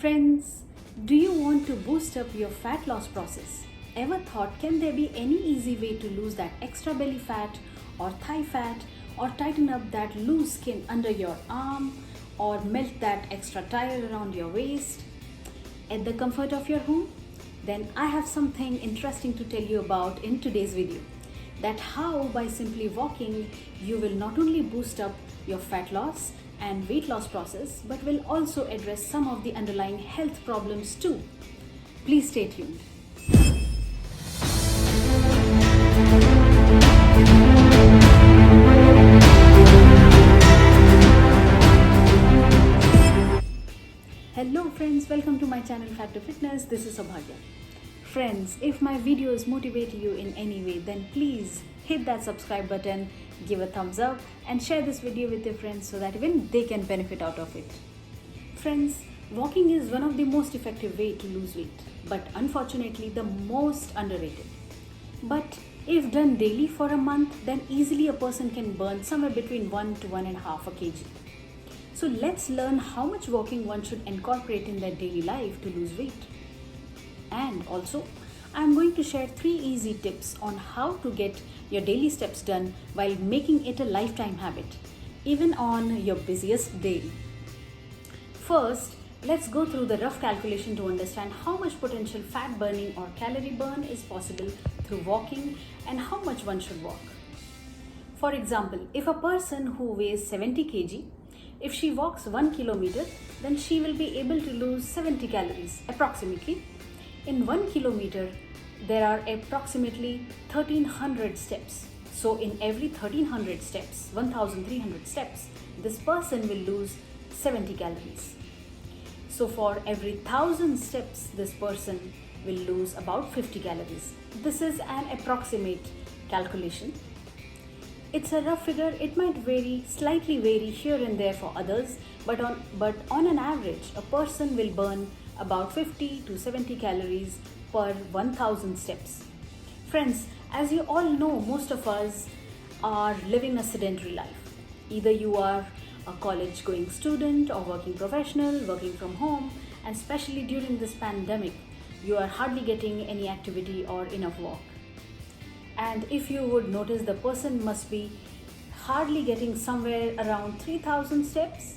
Friends, do you want to boost up your fat loss process? Ever thought, can there be any easy way to lose that extra belly fat or thigh fat, or tighten up that loose skin under your arm, or melt that extra tire around your waist at the comfort of your home? Then I have something interesting to tell you about in today's video. That how by simply walking you will not only boost up your fat loss and weight loss process, but will also address some of the underlying health problems too. Please stay tuned. Hello friends, welcome to my channel Fat to Fitness. This is Abhagya. Friends, if my videos motivate you in any way, then please hit that subscribe button, give a thumbs up and share this video with your friends so that even they can benefit out of it. Friends, walking is one of the most effective way to lose weight, but unfortunately the most underrated. But if done daily for a month, then easily a person can burn somewhere between 1 to 1.5 kg. So let's learn how much walking one should incorporate in their daily life to lose weight. And also, I'm going to share 3 easy tips on how to get your daily steps done while making it a lifetime habit, even on your busiest day. First, let's go through the rough calculation to understand how much potential fat burning or calorie burn is possible through walking and how much one should walk. For example, if a person who weighs 70 kg, if she walks 1 kilometer, then she will be able to lose 70 calories approximately. In 1 kilometer, there are approximately 1300 steps. So in every 1300 steps, 1300 steps, this person will lose 70 calories. So for every 1000 steps, this person will lose about 50 calories. This is an approximate calculation. It's a rough figure. It might slightly vary here and there for others, but on an average, a person will burn about 50 to 70 calories per 1000 steps. Friends, as you all know, most of us are living a sedentary life. Either you are a college going student or working professional, working from home, and especially during this pandemic, you are hardly getting any activity or enough walk. And if you would notice, the person must be hardly getting somewhere around 3000 steps.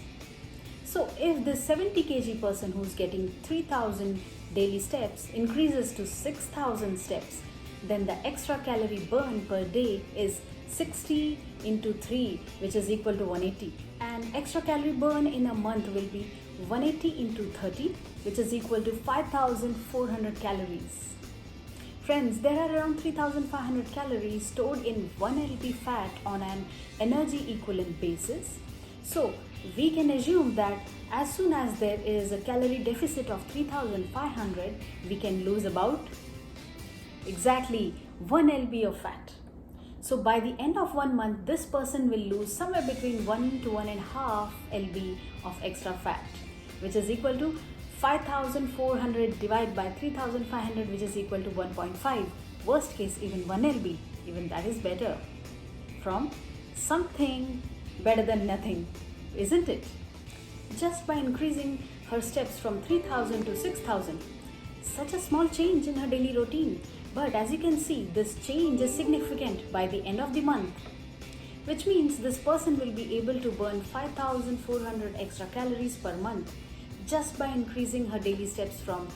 So if this 70 kg person who's getting 3000 daily steps increases to 6000 steps, then the extra calorie burn per day is 60 into 3, which is equal to 180. And extra calorie burn in a month will be 180 into 30, which is equal to 5400 calories. Friends, there are around 3500 calories stored in 1 lb fat on an energy equivalent basis. So we can assume that as soon as there is a calorie deficit of 3500, we can lose about exactly 1 lb of fat. So by the end of 1 month, this person will lose somewhere between 1 to 1.5 lb of extra fat, which is equal to 5400 divided by 3500, which is equal to 1.5. Worst case, even 1 lb, even that is better. From something better than nothing, isn't it? Just by increasing her steps from 3000 to 6000. Such a small change in her daily routine. But as you can see, this change is significant by the end of the month, which means this person will be able to burn 5400 extra calories per month just by increasing her daily steps from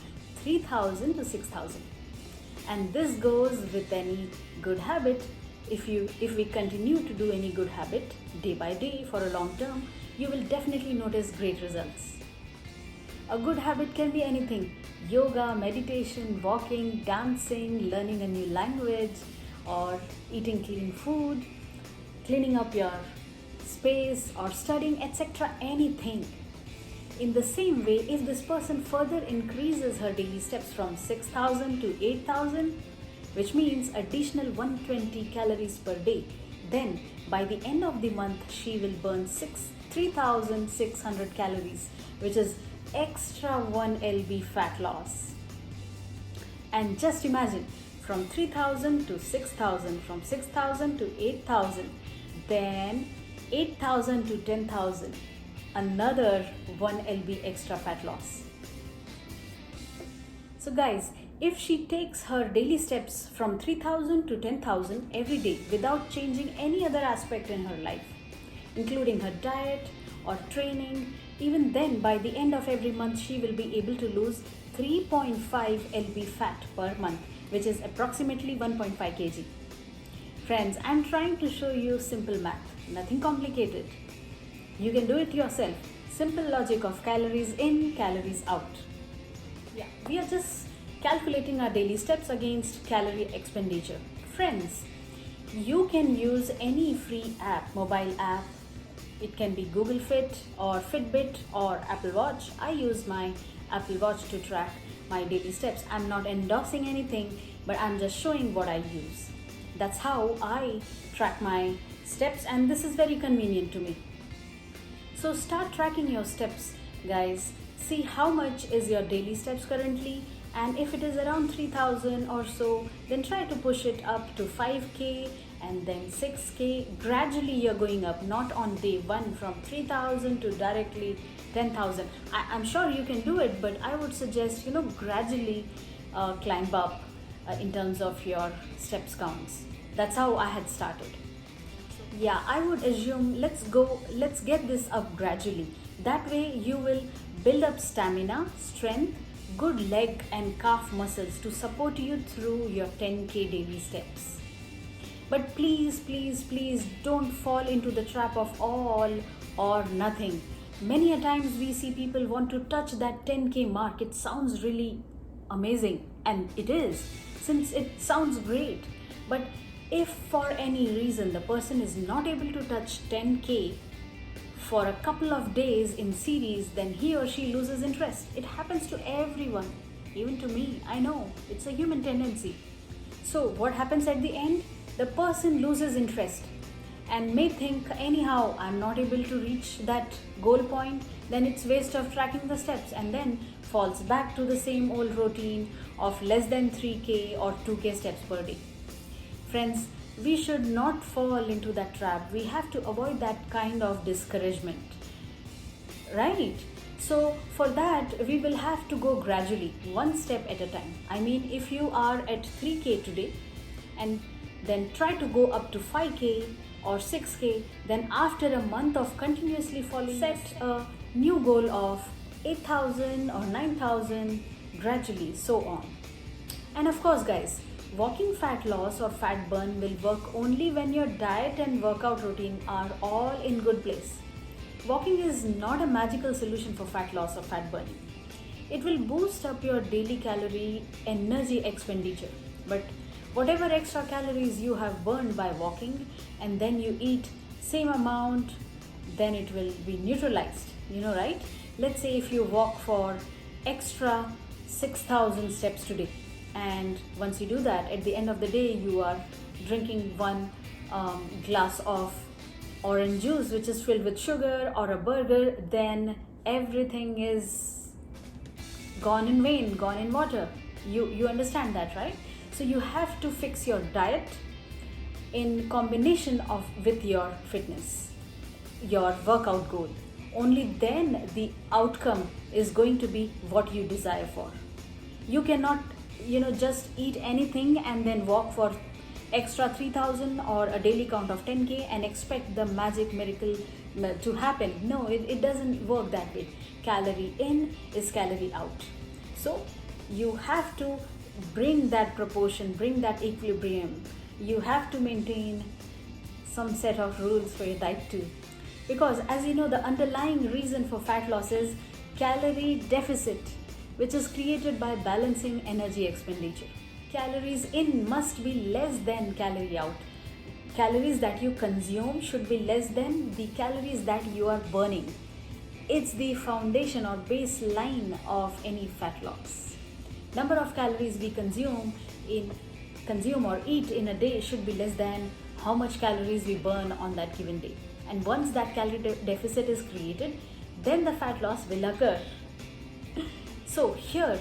3000 to 6000. And this goes with any good habit. If we continue to do any good habit day by day for a long term, you will definitely notice great results. A good habit can be anything: yoga, meditation, walking, dancing, learning a new language, or eating clean food, cleaning up your space, or studying, etc. Anything. In the same way, if this person further increases her daily steps from 6000 to 8000, which means additional 120 calories per day, then by the end of the month, she will burn 3600 calories, which is extra 1 lb fat loss. And just imagine, from 3000 to 6000, from 6000 to 8000, then 8000 to 10,000, another 1 lb extra fat loss. So guys, if she takes her daily steps from 3000 to 10,000 every day without changing any other aspect in her life, including her diet or training, even then by the end of every month she will be able to lose 3.5 lb fat per month, which is approximately 1.5 kg. Friends, I'm trying to show you simple math, nothing complicated. You can do it yourself. Simple logic of calories in, calories out. Yeah, we are just calculating our daily steps against calorie expenditure. Friends, you can use any free app, mobile app. It can be Google Fit or Fitbit or Apple Watch. I use my Apple Watch to track my daily steps. I'm not endorsing anything, but I'm just showing what I use. That's how I track my steps, and this is very convenient to me. So start tracking your steps, guys. See how much is your daily steps currently, and if it is around 3000 or so, then try to push it up to 5k and then 6k. Gradually you're going up, not on day one from 3000 to directly 10,000. I'm sure you can do it, but I would suggest, gradually climb up in terms of your steps counts. That's how I had started. Yeah, I would assume let's get this up gradually. That way you will build up stamina, strength, good leg and calf muscles to support you through your 10k daily steps. But please, please, please don't fall into the trap of all or nothing. Many a times we see people want to touch that 10k mark. It sounds really amazing, and it is, since it sounds great. But if for any reason the person is not able to touch 10k for a couple of days in series, then he or she loses interest. It happens to everyone, even to me. I know, it's a human tendency. So what happens at the end? The person loses interest and may think, anyhow, I'm not able to reach that goal point, then it's waste of tracking the steps, and then falls back to the same old routine of less than 3k or 2k steps per day. Friends, we should not fall into that trap. We have to avoid that kind of discouragement, right? So for that, we will have to go gradually, one step at a time. I mean, if you are at 3k today and then try to go up to 5k or 6k, then after a month of continuously following, set a new goal of 8,000 or 9,000, gradually, so on. And of course, guys, walking fat loss or fat burn will work only when your diet and workout routine are all in good place. Walking is not a magical solution for fat loss or fat burning. It will boost up your daily calorie energy expenditure, but whatever extra calories you have burned by walking and then you eat same amount, then it will be neutralized, right? Let's say if you walk for extra 6,000 steps today, and once you do that, at the end of the day you are drinking one glass of orange juice which is filled with sugar, or a burger, then everything is gone in vain, gone in water. You understand that, right? So you have to fix your diet in combination with your fitness, your workout goal. Only then the outcome is going to be what you desire for. You cannot just eat anything and then walk for extra 3,000 or a daily count of 10k and expect the magic miracle to happen. No, it doesn't work that way. Calorie in is calorie out. So you have to bring that proportion, bring that equilibrium. You have to maintain some set of rules for your diet too. Because as you know, the underlying reason for fat loss is calorie deficit, which is created by balancing energy expenditure. Calories in must be less than calorie out. Calories that you consume should be less than the calories that you are burning. It's the foundation or baseline of any fat loss. Number of calories we consume or eat in a day should be less than how much calories we burn on that given day. And once that calorie deficit is created, then the fat loss will occur. So here,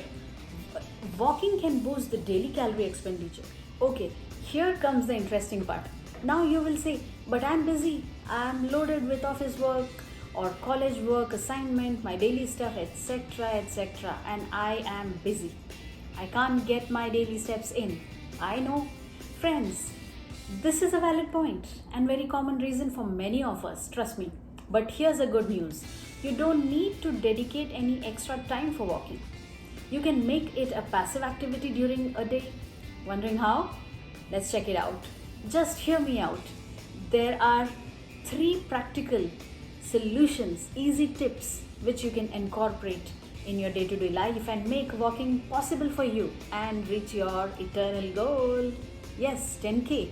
walking can boost the daily calorie expenditure. Okay, here comes the interesting part. Now you will say, but I'm busy, I'm loaded with office work or college work, assignment, my daily stuff, etc., etc., and I am busy. I can't get my daily steps in. I know. Friends, this is a valid point and very common reason for many of us, trust me. But here's the good news. You don't need to dedicate any extra time for walking. You can make it a passive activity during a day. Wondering how? Let's check it out. Just hear me out. There are 3 practical solutions, easy tips which you can incorporate in your day-to-day life and make walking possible for you and reach your eternal goal. Yes, 10K.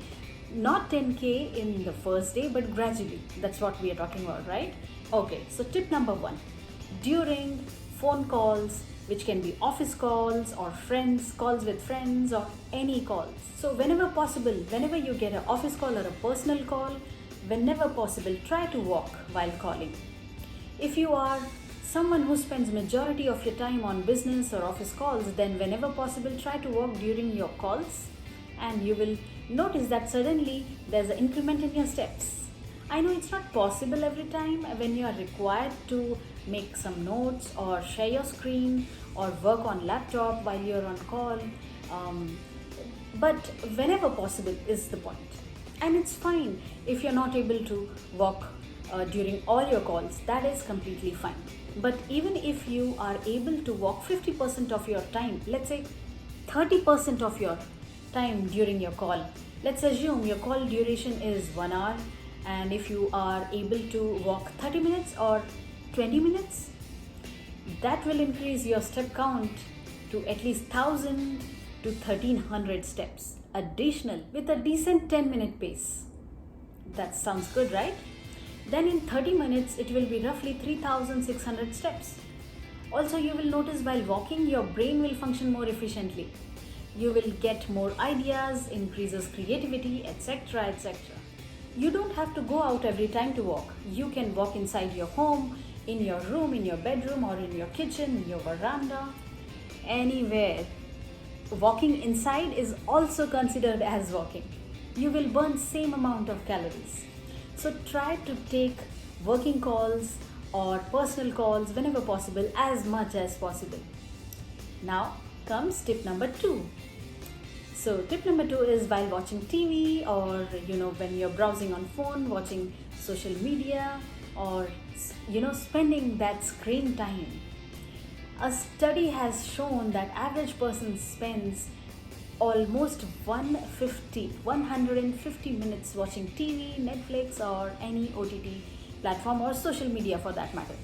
Not 10K in the first day, but gradually. That's what we are talking about, right? Okay, so tip number 1. During phone calls, which can be office calls or calls with friends or any calls. So whenever possible, whenever you get an office call or a personal call, whenever possible, try to walk while calling. If you are someone who spends majority of your time on business or office calls, then whenever possible, try to walk during your calls and you will notice that suddenly there's an increment in your steps. I know it's not possible every time when you are required to make some notes or share your screen or work on laptop while you're on call, but whenever possible is the point. And it's fine if you're not able to walk during all your calls, that is completely fine. But even if you are able to walk 50% of your time, let's say 30% of your time during your call, let's assume your call duration is 1 hour, and if you are able to walk 30 minutes or 20 minutes, that will increase your step count to at least 1000 to 1300 steps additional with a decent 10-minute pace. That sounds good, right? Then in 30 minutes, it will be roughly 3600 steps. Also, you will notice while walking, your brain will function more efficiently. You will get more ideas, increases creativity, etc., etc. You don't have to go out every time to walk. You can walk inside your home, in your room, in your bedroom, or in your kitchen, in your veranda, anywhere. Walking inside is also considered as walking. You will burn same amount of calories. So try to take working calls or personal calls whenever possible, as much as possible. Now comes tip number 2. So tip number 2 is while watching TV or when you're browsing on phone, watching social media, or spending that screen time. A study has shown that average person spends almost 150 minutes watching TV, Netflix, or any OTT platform or social media for that matter.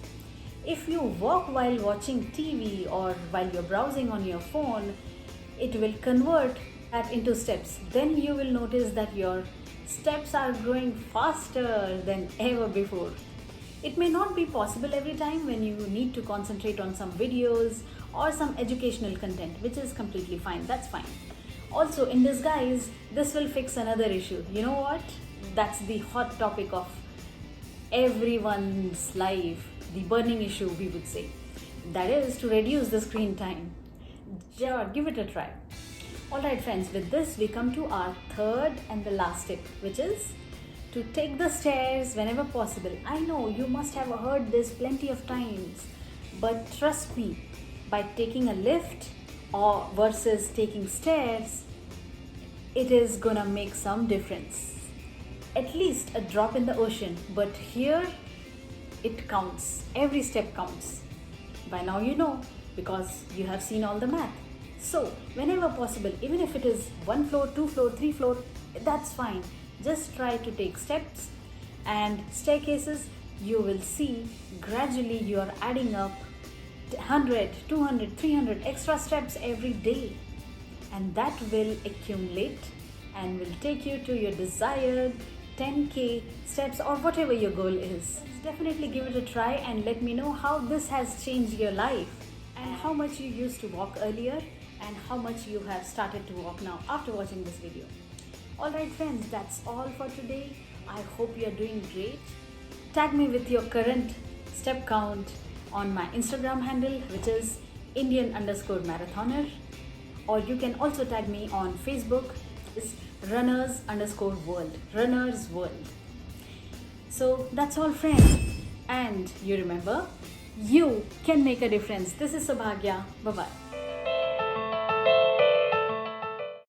If you walk while watching TV or while you're browsing on your phone, it will convert that into steps. Then you will notice that your steps are growing faster than ever before. It may not be possible every time when you need to concentrate on some videos or some educational content, which is completely fine. That's fine. Also, in disguise, this will fix another issue. You know what? That's the hot topic of everyone's life, the burning issue, we would say. That is to reduce the screen time. Sure, give it a try. Alright friends, with this we come to our third and the last tip, which is to take the stairs whenever possible. I know you must have heard this plenty of times, but trust me, by taking a lift or versus taking stairs, it is gonna make some difference. At least a drop in the ocean, but here it counts. Every step counts. By now you know, because you have seen all the math. So whenever possible, even if it is 1 floor, 2 floor, 3 floor, that's fine. Just try to take steps and staircases. You will see gradually you are adding up 100, 200, 300 extra steps every day, and that will accumulate and will take you to your desired 10K steps or whatever your goal is. Definitely give it a try and let me know how this has changed your life and how much you used to walk earlier and how much you have started to walk now after watching this video. Alright friends, that's all for today. I hope you are doing great. Tag me with your current step count on my Instagram handle, which is Indian_marathoner, or you can also tag me on Facebook. It's runners_world, runners world. So that's all friends, and you remember, you can make a difference. This is Sabhagya. Bye bye.